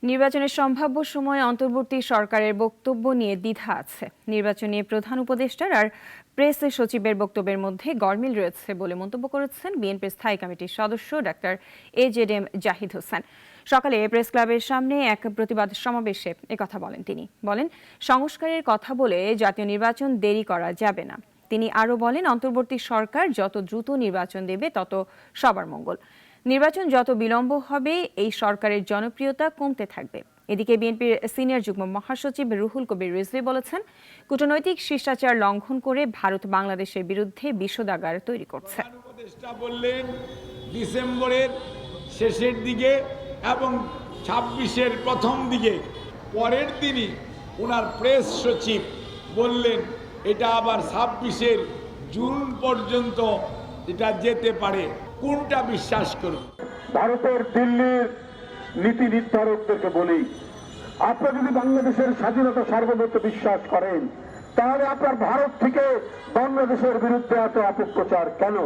নির্বাচনের সম্ভাব্য সময়ে অন্তর্বর্তী সরকারের বক্তব্য নিয়ে দ্বিধা আছে। নির্বাচন নিয়ে প্রধান উপদেষ্টার আর প্রেস সচিবের বক্তব্যের মধ্যে গরমিল রয়েছে বলে মন্তব্য করেছেন বিএনপির স্থায়ী কমিটির সদস্য ডাক্তার AJM জাহিদ হোসেন। সকালে প্রেস ক্লাবের সামনে এক প্রতিবাদ সমাবেশে একথা বলেন তিনি। বলেন, সংস্কারের কথা বলে জাতীয় নির্বাচন দেরি করা যাবে না। তিনি আরও বলেন, অন্তর্বর্তী সরকার যত দ্রুত নির্বাচন দেবে তত সবার মঙ্গল। নির্বাচন যত বিলম্ব হবে এই সরকারের জনপ্রিয়তা কমতে থাকবে। এদিকে বিএনপির সিনিয়র যুগ্ম মহাসচিব রুহুল কবির রিজভী বলেছেন, কূটনৈতিক শিষ্টাচার লঙ্ঘন করে ভারত বাংলাদেশের বিরুদ্ধে বিষোদাগার তৈরি করছে। উপদেষ্টা বললেন ডিসেম্বরের শেষের দিকে এবং 26-এর প্রথম দিকে, পরের দিনই ওনার প্রেস সচিব বললেন এটা আবার 26-এর জুন পর্যন্ত এটা যেতে পারে। কোনটা বিশ্বাস করুন? ভারতের দিল্লির নীতি নির্ধারকদেরকে বলি, আপনারা যদি বাংলাদেশের স্বাধীনতা সার্বভৌমত্ব বিশ্বাস করেন তাহলে আপনার ভারত থেকে বাংলাদেশের বিরুদ্ধে এত অপপ্রচার কেন?